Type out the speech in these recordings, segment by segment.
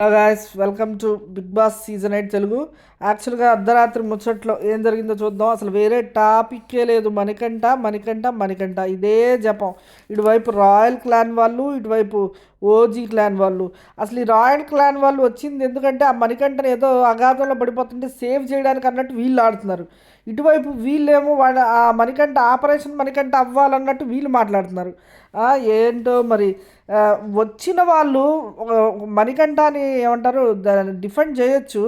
Guys welcome to Bigg Boss season 8 Telugu. యాక్చువల్గా అర్ధరాత్రి ముచ్చట్లో ఏం జరిగిందో చూద్దాం. అసలు వేరే టాపిక్కే లేదు. మణికంఠ మణికంఠ మణికంఠ ఇదే జపం. ఇటువైపు రాయల్ క్లాన్ వాళ్ళు, ఇటువైపు ఓజీ క్లాన్ వాళ్ళు. అసలు ఈ రాయల్ క్లాన్ వాళ్ళు వచ్చింది ఎందుకంటే ఆ మణికంఠని ఏదో అగాధంలో పడిపోతుంటే సేవ్ చేయడానికి అన్నట్టు వీళ్ళు ఆడుతున్నారు. ఇటువైపు వీళ్ళేమో వాళ్ళ ఆ మణికంఠ ఆపరేషన్ మణికంఠ అవ్వాలన్నట్టు వీళ్ళు మాట్లాడుతున్నారు. ఏంటో మరి. వచ్చిన వాళ్ళు మణికంఠని ఏమంటారు దాన్ని డిఫెండ్ చేయొచ్చు.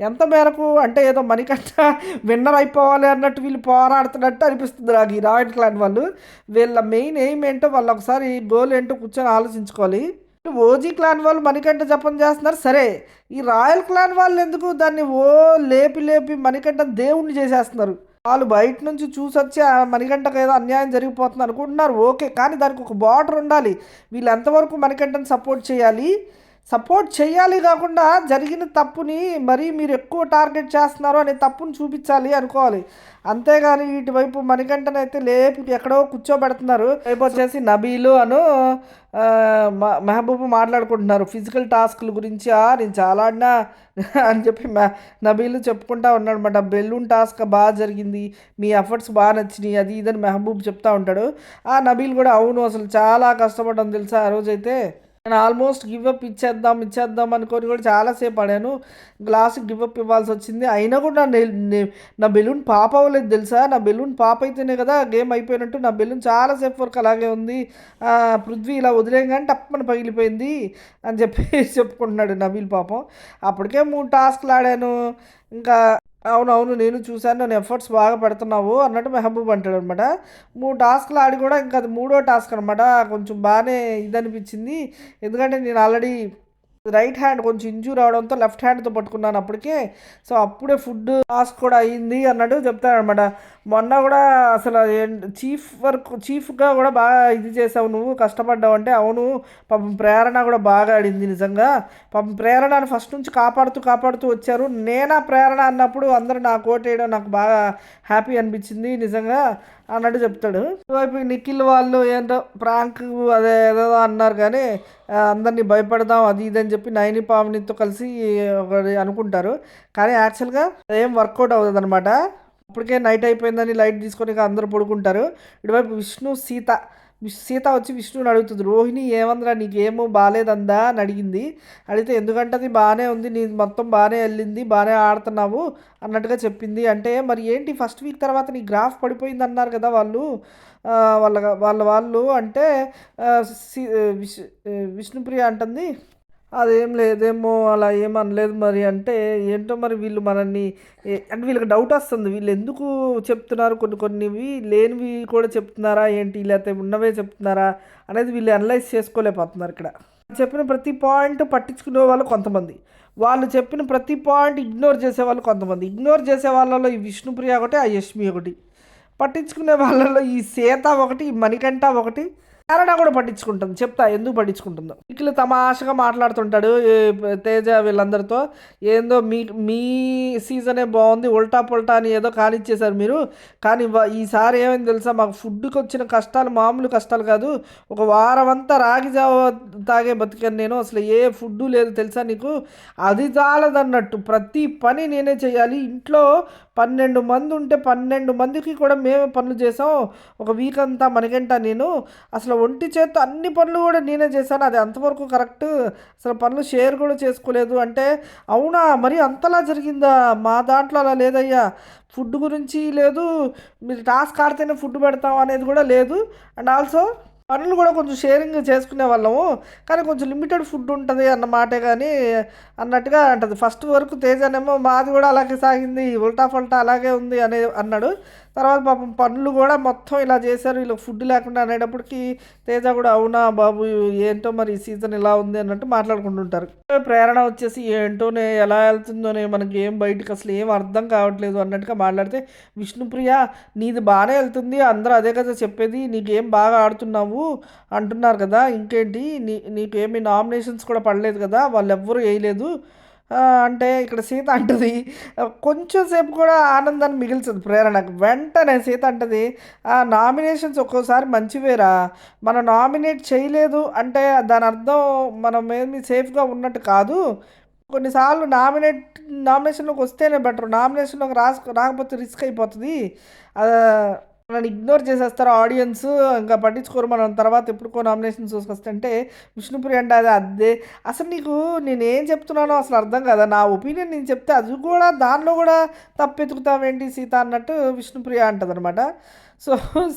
ఎంత మేరకు అంటే ఏదో మణికంఠ విన్నర్ అయిపోవాలి అన్నట్టు వీళ్ళు పోరాడుతున్నట్టు అనిపిస్తుంది నాకు ఈ రాయల్ క్లాన్ వాళ్ళు. వీళ్ళ మెయిన్ ఎయిమ్ ఏంటో వాళ్ళు ఒకసారి గోల్ ఏంటో కూర్చొని ఆలోచించుకోవాలి. ఓజీ క్లాన్ వాళ్ళు మణికంఠ జపం చేస్తున్నారు సరే. ఈ రాయల్ క్లాన్ వాళ్ళు ఎందుకు దాన్ని లేపి లేపి మణికంఠ దేవుణ్ణి చేసేస్తున్నారు. వాళ్ళు బయట నుంచి చూసొచ్చి ఆ మణికంఠకు ఏదో అన్యాయం జరిగిపోతుంది అనుకుంటున్నారు, ఓకే. కానీ దానికి ఒక బార్డర్ ఉండాలి. వీళ్ళు ఎంతవరకు మణికంఠని సపోర్ట్ చేయాలి కాకుండా జరిగిన తప్పుని మరీ మీరు ఎక్కువ టార్గెట్ చేస్తున్నారు అనే తప్పుని చూపించాలి అనుకోవాలి. అంతేగాని ఇటువైపు మణికంఠన్ అయితే లేపి ఎక్కడో కూర్చోబెడుతున్నారు. రేపు వచ్చేసి నబీలు మెహబూబ్ మాట్లాడుకుంటున్నారు ఫిజికల్ టాస్క్ల గురించి. నేను చాలా ఆడినా అని చెప్పి నబీలు చెప్పుకుంటా ఉన్నాడు అనమాట. బెలూన్ టాస్క్ బాగా జరిగింది, మీ ఎఫర్ట్స్ బాగా నచ్చినాయి, అది ఇదని మెహబూబ్ చెప్తా ఉంటాడు. ఆ నబీల్ కూడా అవును అసలు చాలా కష్టపడ్డాను తెలుసా ఆ రోజైతే. నేను ఆల్మోస్ట్ గివప్ ఇచ్చేద్దాం అనుకొని కూడా చాలాసేపు ఆడాను. గ్లాస్కి గివప్ ఇవ్వాల్సి వచ్చింది. అయినా కూడా నా బెలూన్ పాప్ అవ్వలేదు తెలుసా. నా బెలూన్ పాప్ అయితేనే కదా గేమ్ అయిపోయినట్టు. నా బెలూన్ చాలాసేపు వరకు అలాగే ఉంది. పృథ్వీ ఇలా వదిలేయగానే టప్పని పగిలిపోయింది అని చెప్పి చెప్పుకుంటున్నాడు నబీల్ పాపం. అప్పటికే 3 టాస్క్లు ఆడాను. ఇంకా అవునవును నేను చూశాను, నేను ఎఫర్ట్స్ బాగా పెడుతున్నావు అన్నట్టు మెహబూబ్ అంటాడు అనమాట. 3 టాస్క్లు ఆడి కూడా ఇంకా అది 3వ టాస్క్ అనమాట. కొంచెం బాగానే ఇదనిపించింది. ఎందుకంటే నేను ఆల్రెడీ రైట్ హ్యాండ్ కొంచెం ఇంజూర్ అవడంతో లెఫ్ట్ హ్యాండ్తో పట్టుకున్నాను అప్పటికే. సో అప్పుడే ఫుడ్ టాస్క్ కూడా అయ్యింది అన్నట్టు చెప్తాడనమాట. మొన్న కూడా అసలు చీఫ్గా కూడా బాగా ఇది చేసావు, నువ్వు కష్టపడ్డావు అంటే అవును. పాపం ప్రేరణ కూడా బాగా ఆడింది నిజంగా. పాపం ప్రేరణని ఫస్ట్ నుంచి కాపాడుతూ వచ్చారు. నేనా ప్రేరణ అన్నప్పుడు అందరూ నా కోటేయడం నాకు బాగా హ్యాపీ అనిపించింది నిజంగా అన్నట్టు చెప్తాడు. ఇటువైపు నిఖిల్ వాళ్ళు ఏంటో ప్రాంక్ అదే ఏదో అన్నారు కానీ అందరినీ భయపడదాం అది ఇదని చెప్పి నైని పావనితో కలిసి ఒకటి అనుకుంటారు. కానీ యాక్చువల్గా ఏం వర్కౌట్ అవుతుంది అనమాట. అప్పటికే నైట్ అయిపోయిందని లైట్ తీసుకొని అందరూ పడుకుంటారు. ఇటువైపు సీత వచ్చి విష్ణుని అడుగుతుంది, రోహిణి ఏమందిరా నీకేమో బాగాలేదందా అని అడిగింది. అడిగితే ఎందుకంటే అది బాగానే ఉంది, నీ మొత్తం బాగానే వెళ్ళింది, బాగానే ఆడుతున్నావు అన్నట్టుగా చెప్పింది. అంటే మరి ఏంటి ఫస్ట్ వీక్ తర్వాత నీ గ్రాఫ్ పడిపోయింది అన్నారు కదా వాళ్ళు. వాళ్ళు అంటే విష్ణుప్రియ అంటుంది అదేం లేదేమో అలా ఏమనలేదు మరి. అంటే ఏంటో మరి వీళ్ళు మనల్ని అంటే వీళ్ళకి డౌట్ వస్తుంది, వీళ్ళు ఎందుకు చెప్తున్నారు, కొన్నివి లేనివి కూడా చెప్తున్నారా ఏంటి, లేకపోతే ఉన్నవే చెప్తున్నారా అనేది వీళ్ళు అనలైజ్ చేసుకోలేకపోతున్నారు. ఇక్కడ చెప్పిన ప్రతి పాయింట్ పట్టించుకునే వాళ్ళు కొంతమంది, వాళ్ళు చెప్పిన ప్రతి పాయింట్ ఇగ్నోర్ చేసే వాళ్ళు కొంతమంది. ఇగ్నోర్ చేసే వాళ్ళలో ఈ విష్ణుప్రియ ఒకటి, ఆ యష్మి ఒకటి. పట్టించుకునే వాళ్ళలో ఈ సీత ఒకటి, ఈ మణికంఠ ఒకటి, ప్రేరణ కూడా పట్టించుకుంటుంది. చెప్తా ఎందుకు పట్టించుకుంటుందో. నిఖిల్ తమాషగా మాట్లాడుతుంటాడు తేజ వీళ్ళందరితో. ఏందో మీ సీజనే బాగుంది, ఉల్టా పుల్టా అని ఏదో కానిచ్చేశారు మీరు. కానీ ఈసారి ఏమైంది తెలుసా, మాకు ఫుడ్కి వచ్చిన కష్టాలు మామూలు కష్టాలు కాదు. ఒక వారం అంతా రాగి జావ తాగే బతికాను నేను. అసలు ఏ ఫుడ్డు లేదు తెలుసా నీకు. అది చాలదన్నట్టు ప్రతి పని నేనే చేయాలి. ఇంట్లో 12 మంది ఉంటే 12 మందికి కూడా మేమే పనులు చేసాం ఒక వీక్ అంతా. మనకంట నేను అసలు ఒంటి చేత్తో అన్ని పనులు కూడా నేనే చేశాను, అది అంతవరకు కరెక్ట్. అసలు పనులు షేర్ కూడా చేసుకోలేదు అంటే అవునా మరి అంతలా జరిగిందా, మా దాంట్లో అలా లేదయ్యా. ఫుడ్ గురించి లేదు, మీరు టాస్క్ ఆడితేనే ఫుడ్ పెడతాం అనేది కూడా లేదు. అండ్ ఆల్సో పనులు కూడా కొంచెం షేరింగ్ చేసుకునే వాళ్ళము, కానీ కొంచెం లిమిటెడ్ ఫుడ్ ఉంటుంది అన్నమాటే కానీ అన్నట్టుగా అంటది. ఫస్ట్ వరకు తేజనేమో మాది కూడా అలాగే సాగింది, ఉల్టా ఫల్టా అలాగే ఉంది అన్నాడు. తర్వాత పాపం పనులు కూడా మొత్తం ఇలా చేశారు వీళ్ళకి ఫుడ్ లేకుండా అనేటప్పటికి తేజ కూడా అవునా బాబు ఏంటో మరి ఈ సీజన్ ఇలా ఉంది అన్నట్టు మాట్లాడుకుంటుంటారు. ప్రేరణ వచ్చేసి ఏంటోనే ఎలా వెళ్తుందోనే మనకి ఏం బయటకు అసలు ఏం అర్థం కావట్లేదు అన్నట్టుగా మాట్లాడితే విష్ణుప్రియ నీది బాగానే వెళ్తుంది, అందరూ అదే కదా చెప్పేది, నీకేం బాగా ఆడుతున్నావు అంటున్నారు కదా, ఇంకేంటి నీకేమి నామినేషన్స్ కూడా పడలేదు కదా, వాళ్ళు ఎవ్వరూ వేయలేదు అంటే ఇక్కడ సీత అంటది కొంచెం సేపు కూడా ఆనందాన్ని మిగిల్చదు ప్రేరణకు. వెంటనే సీత అంటది, నామినేషన్స్ ఒక్కోసారి మంచివేరా. మనం నామినేట్ చేయలేదు అంటే దాని అర్థం మనం ఏమి సేఫ్‌గా ఉన్నట్టు కాదు. కొన్నిసార్లు నామినేషన్‌లోకి వస్తేనే బెటర్. నామినేషన్‌లోకి రాకపోతే రిస్క్ అయిపోతది. ఆహ్, మనల్ని ఇగ్నోర్ చేసేస్తారు ఆడియన్స్. ఇంకా పట్టించుకోరు. మనం తర్వాత ఎప్పుడుకో నామినేషన్స్ చూసుకొస్తుంటే విష్ణుప్రియ అంటే అదే అసలు నీకు నేనేం చెప్తున్నానో అసలు అర్థం కాదా? నా ఒపీనియన్ నేను చెప్తే అది కూడా దానిలో కూడా తప్పెతుకుతావేంటి సీత అన్నట్టు విష్ణుప్రియ అంటదనమాట. సో,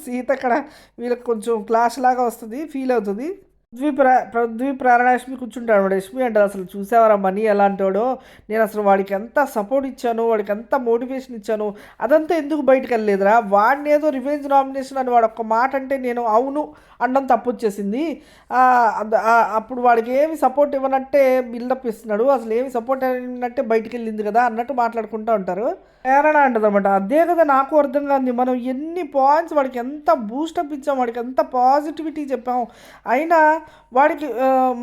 సీత అక్కడ వీళ్ళకి కొంచెం క్లాష్ లాగా వస్తది. ఫీల్ అవుతది. పృథ్వీ ప్రేరణలక్ష్మి కూర్చుంటాడు. లక్ష్మి అంటది, అసలు చూసావరా మనీ ఎలాంటోడో, నేను అసలు వాడికి ఎంత సపోర్ట్ ఇచ్చాను, వాడికి ఎంత మోటివేషన్ ఇచ్చాను, అదంతా ఎందుకు బయటకు వెళ్ళలేదురా. వాడిని ఏదో రివెంజ్ నామినేషన్ అని వాడు ఒక్క మాట అంటే నేను అవును అనడం తప్పు వచ్చేసింది. అప్పుడు వాడికి ఏమి సపోర్ట్ ఇవ్వనట్టే బిల్డప్ ఇస్తున్నాడు, అసలు ఏమి సపోర్ట్ అయినట్టే బయటికి వెళ్ళింది కదా అన్నట్టు మాట్లాడుకుంటూ ఉంటారు. ప్రేరణ అంటదనమాట, అదే కదా నాకు అర్థం కాదు. మనం ఎన్ని పాయింట్స్ వాడికి ఎంత బూస్టప్ ఇచ్చాం, వాడికి ఎంత పాజిటివిటీ చెప్పాం, అయినా వాడికి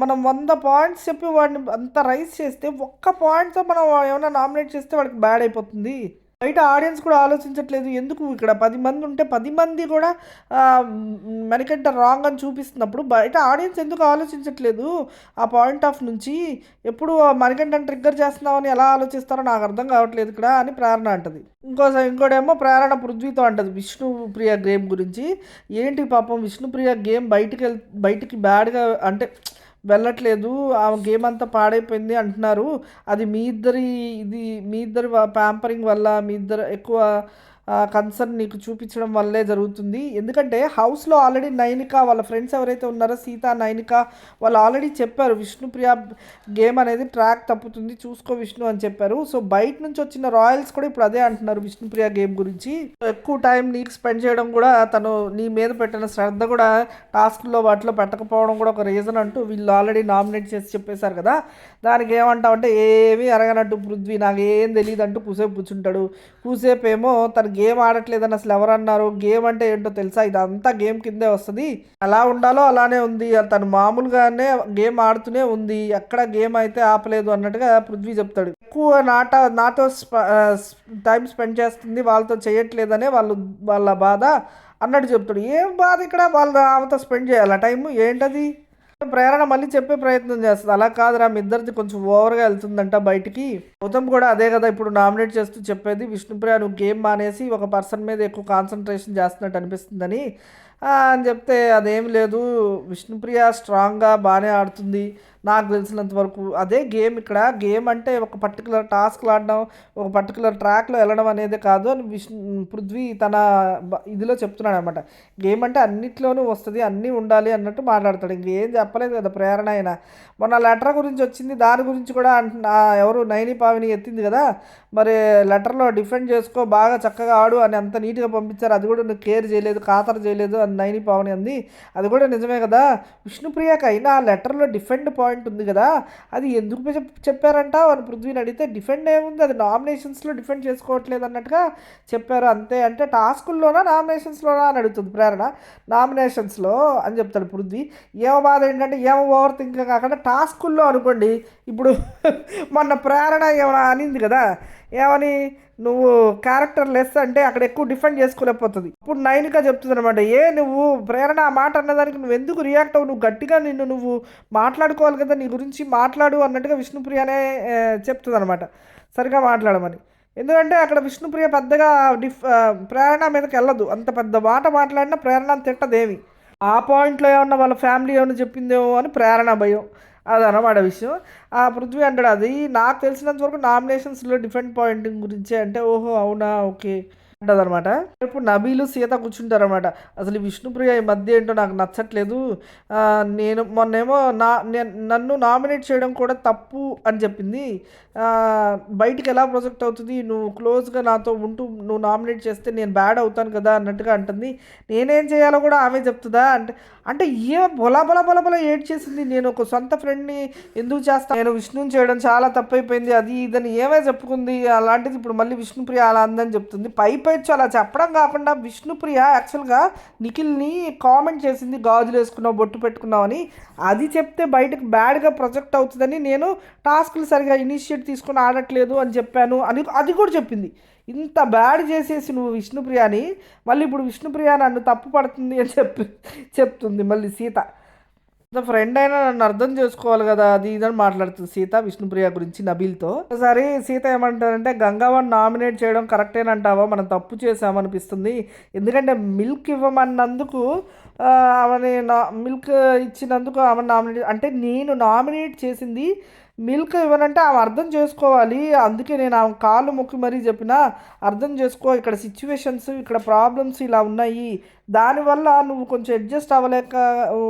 మనం 100 పాయింట్స్ చెప్పి వాడిని అంత రైజ్ చేస్తే ఒక్క పాయింట్తో మనం ఏమైనా నామినేట్ చేస్తే వాడికి బ్యాడ్ అయిపోతుంది. బయట ఆడియన్స్ కూడా ఆలోచించట్లేదు. ఎందుకు ఇక్కడ 10 మంది ఉంటే 10 మంది కూడా మణికంఠ రాంగ్ అని చూపిస్తున్నప్పుడు బయట ఆడియన్స్ ఎందుకు ఆలోచించట్లేదు ఆ పాయింట్ ఆఫ్ నుంచి? ఎప్పుడు మణికంఠని ట్రిగ్గర్ చేస్తున్నామని ఎలా ఆలోచిస్తారో నాకు అర్థం కావట్లేదు ఇక్కడ అని ప్రేరణ అంటది. ఇంకోటేమో ప్రేరణ పృథ్వీతో అంటది విష్ణుప్రియ గేమ్ గురించి. ఏంటి పాపం విష్ణుప్రియ గేమ్ బయటికి బ్యాడ్గా అంటే వెళ్ళట్లేదు, ఆ గేమ్ అంతా పాడైపోయింది అంటున్నారు. అది మీ ఇద్దరి ప్యాంపరింగ్ వల్ల, మీ ఇద్దరు ఎక్కువ కన్సర్న్ నీకు చూపించడం వల్లే జరుగుతుంది. ఎందుకంటే హౌస్లో ఆల్రెడీ నైనిక వాళ్ళ ఫ్రెండ్స్ ఎవరైతే ఉన్నారో సీత, నైనిక వాళ్ళు ఆల్రెడీ చెప్పారు విష్ణుప్రియ గేమ్ అనేది ట్రాక్ తప్పుతుంది, చూసుకో విష్ణు అని చెప్పారు. సో బయట నుంచి వచ్చిన రాయల్స్ కూడా ఇప్పుడు అదే అంటున్నారు విష్ణుప్రియ గేమ్ గురించి. ఎక్కువ టైం నీకు స్పెండ్ చేయడం కూడా, తను నీ మీద పెట్టిన శ్రద్ధ కూడా టాస్క్లో వాటిలో పెట్టకపోవడం కూడా ఒక రీజన్ అంటూ వీళ్ళు ఆల్రెడీ నామినేట్ చేసి చెప్పేశారు కదా. దానికి ఏమంటావు అంటే ఏమీ అరగనట్టు పృథ్వీ నాకేం తెలియదు అంటూ కూసేపు కూర్చుంటాడు. కూసేపు ఏమో తన గేమ్ ఆడట్లేదని అసలు ఎవరన్నారు, గేమ్ అంటే ఏంటో తెలుసా, ఇదంతా గేమ్ కిందే వస్తుంది, ఎలా ఉండాలో అలానే ఉంది, తను మామూలుగానే గేమ్ ఆడుతూనే ఉంది, ఎక్కడ గేమ్ అయితే ఆపలేదు అన్నట్టుగా పృథ్వీ చెప్తాడు. ఎక్కువ నాతో టైం స్పెండ్ చేస్తుంది, వాళ్ళతో చేయట్లేదనే వాళ్ళ బాధ అన్నట్టు చెప్తాడు. ఏం బాధ ఇక్కడ, ఆమెతో స్పెండ్ చేయాలి ఆ టైం ఏంటది? ప్రేరణ మళ్ళీ చెప్పే ప్రయత్నం చేస్తుంది, అలా కాదురా మీ ఇద్దరిది కొంచెం ఓవర్గా వెళ్తుందంట బయటికి. గౌతమ్ కూడా అదే కదా ఇప్పుడు నామినేట్ చేస్తూ చెప్పేది, విష్ణుప్రియ నువ్వు గేమ్ మానేసి ఒక పర్సన్ మీద ఎక్కువ కాన్సన్ట్రేషన్ చేస్తున్నట్టు అనిపిస్తుందని అని చెప్తే, అదేం లేదు విష్ణుప్రియ స్ట్రాంగ్గా బాగానే ఆడుతుంది నాకు తెలిసినంత వరకు. అదే గేమ్ ఇక్కడ. గేమ్ అంటే ఒక పర్టికులర్ టాస్క్లు ఆడడం, ఒక పర్టికులర్ ట్రాక్లో వెళ్ళడం అనేది కాదు అని పృథ్వీ తన ఇదిలో చెప్తున్నాడు అనమాట. గేమ్ అంటే అన్నిట్లోనూ వస్తుంది, అన్నీ ఉండాలి అన్నట్టు మాట్లాడతాడు. ఇంకేం చెప్పలేదు కదా ప్రేరణ అయినా. మొన్న లెటర్ గురించి వచ్చింది, దాని గురించి కూడా ఎవరు నైని పావిని ఎత్తింది కదా, మరి లెటర్లో డిఫెండ్ చేసుకో బాగా చక్కగా ఆడు అని అంత నీట్గా పంపించారు, అది కూడా నువ్వు కేర్ చేయలేదు, ఖాతరు చేయలేదు అని నైని పావని అంది. అది కూడా నిజమే కదా. విష్ణుప్రియకి అయినా ఆ లెటర్లో డిఫెండ్ పాయింట్ ఉంది కదా, అది ఎందుకు చెప్పారంట అని పృథ్వీని అడిగితే, డిఫెండ్ ఏముంది, అది నామినేషన్స్లో డిఫెండ్ చేసుకోవట్లేదు అన్నట్టుగా చెప్పారు అంతే. అంటే టాస్కుల్లోనా నామినేషన్స్లోనా అని అడుగుతుంది ప్రేరణ. నామినేషన్స్లో అని చెప్తాడు పృథ్వీ. ఏమో బాధ ఏంటంటే ఏమో ఓవర్ థింక్ కాకుండా టాస్కుల్లో అనుకోండి. ఇప్పుడు మొన్న ప్రేరణ ఏమైనా అనింది కదా, ఏమని, నువ్వు క్యారెక్టర్ లెస్ అంటే అక్కడ ఎక్కువ డిఫెండ్ చేసుకోలేకపోతుంది. ఇప్పుడు నైనిక చెప్తుంది అనమాట, నువ్వు ప్రేరణ ఆ మాట అన్నదానికి నువ్వు ఎందుకు రియాక్ట్ అవ్వు, నువ్వు గట్టిగా నువ్వు మాట్లాడుకోవాలి కదా, నీ గురించి మాట్లాడు అన్నట్టుగా విష్ణుప్రియనే చెప్తుంది అనమాట సరిగా మాట్లాడమని. ఎందుకంటే అక్కడ విష్ణుప్రియ పెద్దగా ప్రేరణ మీదకి వెళ్ళదు, అంత పెద్ద మాట మాట్లాడినా ప్రేరణ తిట్టదేమి. ఆ పాయింట్లో ఏమన్నా వాళ్ళ ఫ్యామిలీ ఏమన్నా చెప్పిందేమో అని ప్రేరణ భయం, అదనమాట విషయం. ఆ పృథ్వీ అంటాడు, అది నాకు తెలిసినంత వరకు నామినేషన్స్లో డిఫరెంట్ పాయింట్ గురించే అంటే, ఓహో అవునా ఓకే అంటదనమాట. ఇప్పుడు నబీలు సీత కూర్చుంటారనమాట. అసలు ఈ విష్ణుప్రియ ఈ మధ్య ఏంటో నాకు నచ్చట్లేదు, నేను మొన్నేమో నన్ను నామినేట్ చేయడం కూడా తప్పు అని చెప్పింది, బయటికి ఎలా ప్రొజెక్ట్ అవుతుంది, నువ్వు క్లోజ్గా నాతో ఉంటూ నువ్వు నామినేట్ చేస్తే నేను బ్యాడ్ అవుతాను కదా అన్నట్టుగా అంటుంది. నేనేం చేయాలో కూడా ఆమె చెప్తుందా అంటే, అంటే బొలా బొలా బొలా బొలా ఏడ్చేసింది. నేను ఒక సొంత ఫ్రెండ్‌ని ఎందుకు చేస్తా? నేను విష్ణుని చేయడం చాలా తప్పైపోయింది. అది ఇదని ఏమే చెప్పుకుంది. అలాంటిది ఇప్పుడు మళ్ళీ విష్ణుప్రియ అలా అందని చెప్తుంది. పైపెచ్చు అలా చెప్పడం కాకుండా విష్ణుప్రియ యాక్చువల్‌గా నిఖిల్‌ని కామెంట్ చేసింది. గాజులేసుకున్నావు, బొట్టు పెట్టుకున్నావని. అది చెప్తే బయటకు బ్యాడ్‌గా ప్రొజెక్ట్ అవుతదని నేను టాస్క్‌లు సరిగ్గా ఇనిషియేట్ తీసుకొని ఆడట్లేదు అని చెప్పాను అని అది కూడా చెప్పింది. ఇంత బ్యాడ్ చేసేసి నువ్వు విష్ణుప్రియని మళ్ళీ ఇప్పుడు విష్ణుప్రియ నన్ను తప్పు పడుతుంది అని చెప్తుంది మళ్ళీ సీత. ఫ్రెండ్ అయినా నన్ను అర్థం చేసుకోవాలి కదా, అది ఇదని మాట్లాడుతుంది సీత విష్ణుప్రియ గురించి నబీల్తో. ఒకసారి సీత ఏమంటారంటే గంగావన్ నామినేట్ చేయడం కరెక్టేనంటావా, మనం తప్పు చేసామనిపిస్తుంది. ఎందుకంటే మిల్క్ ఇవ్వమన్నందుకు ఆమెని మిల్క్ ఇచ్చినందుకు ఆమె నామినేట్ అంటే నేను నామినేట్ చేసింది మిల్క్ ఇవ్వనంటే ఆమె అర్థం చేసుకోవాలి. అందుకే నేను ఆమె కాళ్ళు మొక్కి మరీ చెప్పిన అర్థం చేసుకో, ఇక్కడ సిచ్యువేషన్స్ ఇక్కడ ప్రాబ్లమ్స్ ఇలా ఉన్నాయి, దానివల్ల నువ్వు కొంచెం అడ్జస్ట్ అవ్వలేక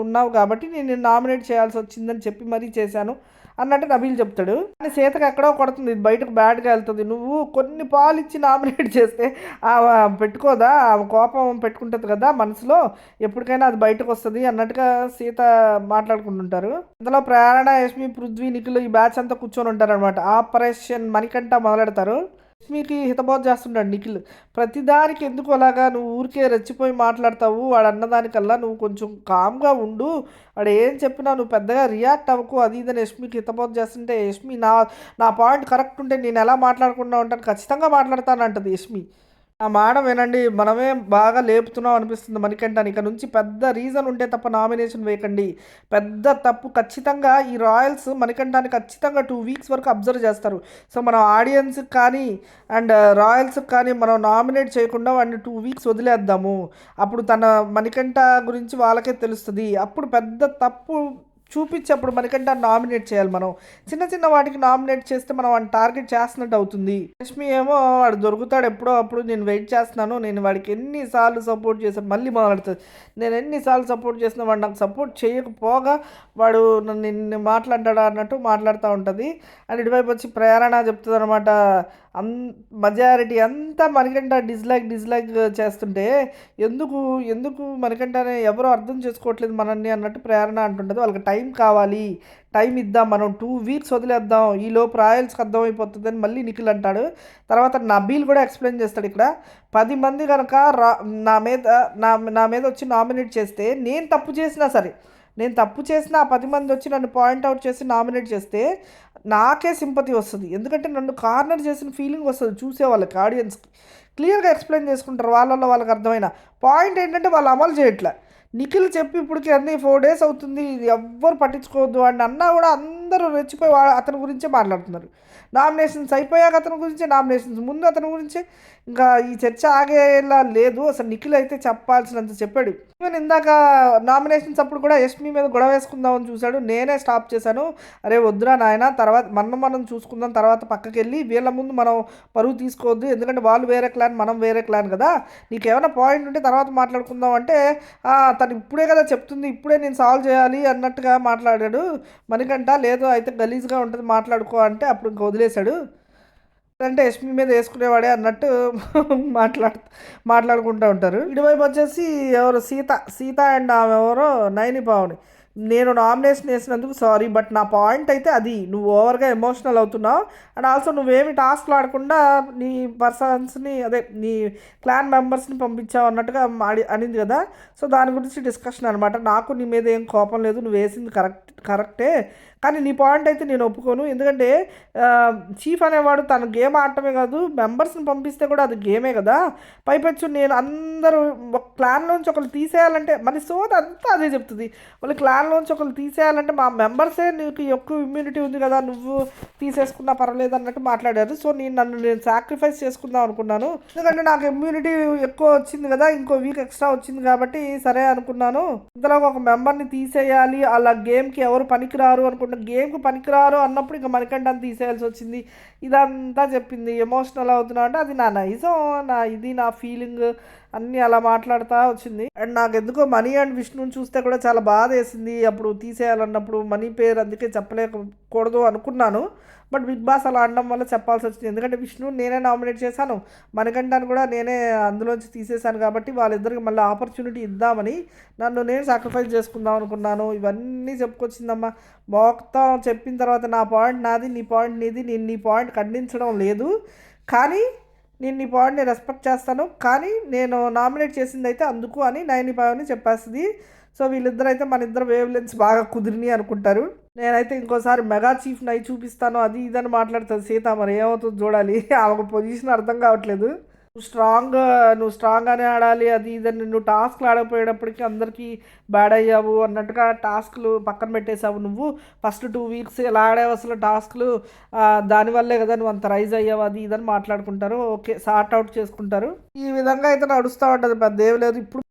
ఉన్నావు కాబట్టి నేను నామినేట్ చేయాల్సి వచ్చిందని చెప్పి మరీ చేశాను అన్నట్టు నబీల్ చెప్తాడు. కానీ సీతకు ఎక్కడో కొడుతుంది, బయటకు బ్యాడ్గా వెళ్తుంది. నువ్వు కొన్ని పాలు ఇచ్చి నామినేట్ చేస్తే ఆమె పెట్టుకోదా, ఆమె కోపం పెట్టుకుంటుంది కదా మనసులో, ఎప్పటికైనా అది బయటకు వస్తుంది అన్నట్టుగా సీత మాట్లాడుకుంటుంటారు. అందులో ప్రేరణ, యష్మి, పృథ్వీ, నిఖిల్ ఈ బ్యాచ్ అంతా కూర్చొని ఉంటారు అనమాట. ఆపరేషన్ మణికంఠ మొదలెడతారు. యష్మికి హితబోధ చేస్తుంటాడు నిఖిల్. ప్రతిదానికి ఎందుకు అలాగా నువ్వు ఊరికే రెచ్చిపోయి మాట్లాడతావు, వాడు అన్నదానికల్లా నువ్వు కొంచెం కామ్గా ఉండు, వాడు ఏం చెప్పినా నువ్వు పెద్దగా రియాక్ట్ అవ్వకు, అది ఇదని యష్మికి హితబోధ చేస్తుంటే యష్మి నా పాయింట్ కరెక్ట్ ఉంటే నేను ఎలా మాట్లాడకుండా ఉంటాను, ఖచ్చితంగా మాట్లాడతాను అంటది యష్మి. ఆ మాట వినండి, మనమే బాగా లేపుతున్నాం అనిపిస్తుంది మణికంఠని. ఇక నుంచి పెద్ద రీజన్ ఉంటే తప్ప నామినేషన్ వేయకండి, పెద్ద తప్పు. ఖచ్చితంగా ఈ రాయల్స్ మణికంఠాన్ని ఖచ్చితంగా 2 వీక్స్ వరకు అబ్జర్వ్ చేస్తారు. సో మనం ఆడియన్స్కి కానీ అండ్ రాయల్స్కి కానీ మనం నామినేట్ చేయకుండా వాడిని 2 వీక్స్ వదిలేద్దాము. అప్పుడు తన మణికంఠ గురించి వాళ్ళకే తెలుస్తుంది. అప్పుడు పెద్ద తప్పు చూపించి అప్పుడు మనకంటే నామినేట్ చేయాలి. మనం చిన్న చిన్న వాటికి నామినేట్ చేస్తే మనం వాడిని టార్గెట్ చేస్తున్నట్టు అవుతుంది. లక్ష్మి ఏమో వాడు దొరుకుతాడు ఎప్పుడో అప్పుడు, నేను వెయిట్ చేస్తున్నాను, నేను వాడికి ఎన్నిసార్లు సపోర్ట్ చేశాను మళ్ళీ మాట్లాడుతుంది. నేను ఎన్నిసార్లు సపోర్ట్ చేసిన వాడు నాకు సపోర్ట్ చేయకపోగా వాడు నన్ను మాట్లాడ్డా అన్నట్టు మాట్లాడుతూ ఉంటుంది. అండ్ ఇటువైపు వచ్చి ప్రేరణ చెప్తుంది అనమాట, మెజారిటీ అంతా మణికంఠ డిస్లైక్ చేస్తుంటే ఎందుకు మణికంఠనే ఎవరో అర్థం చేసుకోవట్లేదు మనల్ని అన్నట్టు ప్రేరణ అంటుంటుంది. వాళ్ళకి టైం కావాలి, టైం ఇద్దాం, మనం 2 వీక్స్ వదిలేద్దాం, ఈలోపు రాయల్స్కి అర్థమైపోతుందని మళ్ళీ నిఖిల్ అంటాడు. తర్వాత నబీల్ కూడా ఎక్స్ప్లెయిన్ చేస్తాడు. ఇక్కడ 10 మంది కనుక నా మీద వచ్చి నామినేట్ చేస్తే నేను తప్పు చేసినా సరే, నేను తప్పు చేసిన ఆ 10 మంది వచ్చి నన్ను పాయింట్అవుట్ చేసి నామినేట్ చేస్తే నాకే సింపతి వస్తుంది. ఎందుకంటే నన్ను కార్నర్ చేసిన ఫీలింగ్ వస్తుంది చూసే వాళ్ళకి, ఆడియన్స్కి. క్లియర్గా ఎక్స్ప్లెయిన్ చేసుకుంటారు వాళ్ళకి అర్థమైన పాయింట్ ఏంటంటే వాళ్ళు అమలు చేయట్లే. నిఖిల్ చెప్పి ఇప్పటికి అన్నీ 4 days అవుతుంది, ఇది ఎవ్వరు పట్టించుకోవద్దు అని అన్నా కూడా అందరూ రెచ్చిపోయి అతని గురించే మాట్లాడుతున్నారు. నామినేషన్స్ అయిపోయాక అతని గురించే, నామినేషన్స్ ముందు అతని గురించే. ఇంకా ఈ చర్చ ఆగేలా లేదు. అసలు నిఖిల్ అయితే చెప్పాల్సినంత చెప్పాడు. ఈవెన్ ఇందాక నామినేషన్స్ అప్పుడు కూడా యష్మి మీద గొడవ వేసుకుందామని చూశాడు, నేనే స్టాప్ చేశాను. అరే వద్దురా నాయన, తర్వాత మనం చూసుకుందాం, తర్వాత పక్కకి వెళ్ళి వీళ్ళ ముందు మనం పరువు తీసుకోవద్దు, ఎందుకంటే వాళ్ళు వేరే క్లాన్ మనం వేరే క్లాన్ కదా, నీకేమైనా పాయింట్ ఉంటే తర్వాత మాట్లాడుకుందాం అంటే తను ఇప్పుడే కదా చెప్తుంది, ఇప్పుడే నేను సాల్వ్ చేయాలి అన్నట్టుగా మాట్లాడాడు మణికంఠ. లేదు అయితే గలీజ్గా ఉంటుంది మాట్లాడుకో అంటే అప్పుడు ఇంకా వదిలేశాడు. అంటే యష్మి మీద వేసుకునేవాడే అన్నట్టు మాట్లాడుకుంటూ ఉంటారు. ఇటువైపు వచ్చేసి ఎవరు సీత అండ్ ఆమె ఎవరో నైని పావని, నేను నామినేషన్ వేసినందుకు సారీ, బట్ నా పాయింట్ అయితే అది, నువ్వు ఓవర్గా ఎమోషనల్ అవుతున్నావు అండ్ ఆల్సో నువ్వేమి టాస్క్లు ఆడకుండా నీ పర్సన్స్ని అదే నీ క్లాన్ మెంబర్స్ని పంపించావు అన్నట్టుగా అనింది కదా. సో దాని గురించి డిస్కషన్ అనమాట. నాకు నీ మీద ఏం కోపం లేదు, నువ్వు వేసింది కరెక్టే, కానీ నీ పాయింట్ అయితే నేను ఒప్పుకోను. ఎందుకంటే చీఫ్ అనేవాడు తన గేమ్ ఆడటమే కాదు, మెంబర్స్ని పంపిస్తే కూడా అది గేమే కదా. పైపెచ్చు నేను అందరూ ఒక క్లాన్లోంచి ఒకరు తీసేయాలంటే మళ్ళీ సోద అంతా అదే చెప్తుంది. వాళ్ళు క్లాన్లోంచి ఒకరు తీసేయాలంటే మా మెంబర్సే నీకు ఎక్కువ ఇమ్యూనిటీ ఉంది కదా, నువ్వు తీసేసుకున్నా పర్వాలేదు అన్నట్టు మాట్లాడారు. సో నేను సాక్రిఫైస్ చేసుకుందాం అనుకున్నాను, ఎందుకంటే నాకు ఇమ్యూనిటీ ఎక్కువ వచ్చింది కదా, ఇంకో వీక్ ఎక్స్ట్రా వచ్చింది కాబట్టి సరే అనుకున్నాను. ఇంతలో ఒక మెంబర్ని తీసేయాలి, అలా గేమ్కి ఎవరు పనికిరారు అనుకుంటున్నాను, గేమ్కి పనికిరారు అన్నప్పుడు ఇంకా మణికంఠని తీసేయాల్సి వచ్చింది. ఇదంతా చెప్పింది. ఎమోషనల్ అవుతున్నా అంటే అది నా నైజం, నా ఫీలింగ్ అన్నీ అలా మాట్లాడుతూ వచ్చింది. అండ్ నాకెందుకో మనీ అండ్ విష్ణుని చూస్తే కూడా చాలా బాధేసింది. అప్పుడు తీసేయాలన్నప్పుడు మనీ పేరు అందుకే చెప్పలేకూడదు అనుకున్నాను. బట్ బిగ్ బాస్ అలా అనడం వల్ల చెప్పాల్సొచ్చింది. ఎందుకంటే విష్ణుని నేనే నామినేట్ చేశాను. మణికంఠని కూడా నేనే అందులోంచి తీసేశాను కాబట్టి వాళ్ళిద్దరికి మళ్ళీ ఆపర్చునిటీ ఇద్దామని నన్ను నేను సాక్రిఫైస్ చేసుకుందాం అనుకున్నాను. ఇవన్నీ చెప్పుకొచ్చిందమ్మా. మొత్తం చెప్పిన తర్వాత నా పాయింట్ నాది, నీ పాయింట్ నీది. నేను నీ పాయింట్ ఖండించడం లేదు. కానీ నేను నీ పాయింట్ని రెస్పెక్ట్ చేస్తాను. కానీ నేను నామినేట్ చేసిందైతే అందుకు అని 95 అని చెప్పేస్తుంది. సో వీళ్ళిద్దరైతే మన ఇద్దరు వేవ్ లెన్స్ బాగా కుదిరినాయి అనుకుంటారు. నేనైతే ఇంకోసారి మెగా చీఫ్‌ని అయి చూపిస్తాను అది ఇది అని మాట్లాడుతది సీత. మరి ఏమవుతుందో చూడాలి. ఆమెకు పొజిషన్ అర్థం కావట్లేదు. నువ్వు స్ట్రాంగ్‌గానే ఆడాలి అది ఇది అని నువ్వు టాస్క్‌లు ఆడకపోయేటప్పటికి అందరికీ బ్యాడ్ అయ్యావు అన్నట్టుగా టాస్క్‌లు పక్కన పెట్టేసావు నువ్వు. ఫస్ట్ 2 వీక్స్ ఎలా ఆడావు అసలు టాస్క్‌లు దానివల్లే కదా నువ్వు అంత రైజ్ అయ్యావు అది ఇది అని మాట్లాడుకుంటారు. ఓకే. సార్ట్ ఔట్ చేసుకుంటారు. ఈ విధంగా అయితే నడుస్తా ఉంటది. పెద్దేమి లేదు. ఇప్పుడు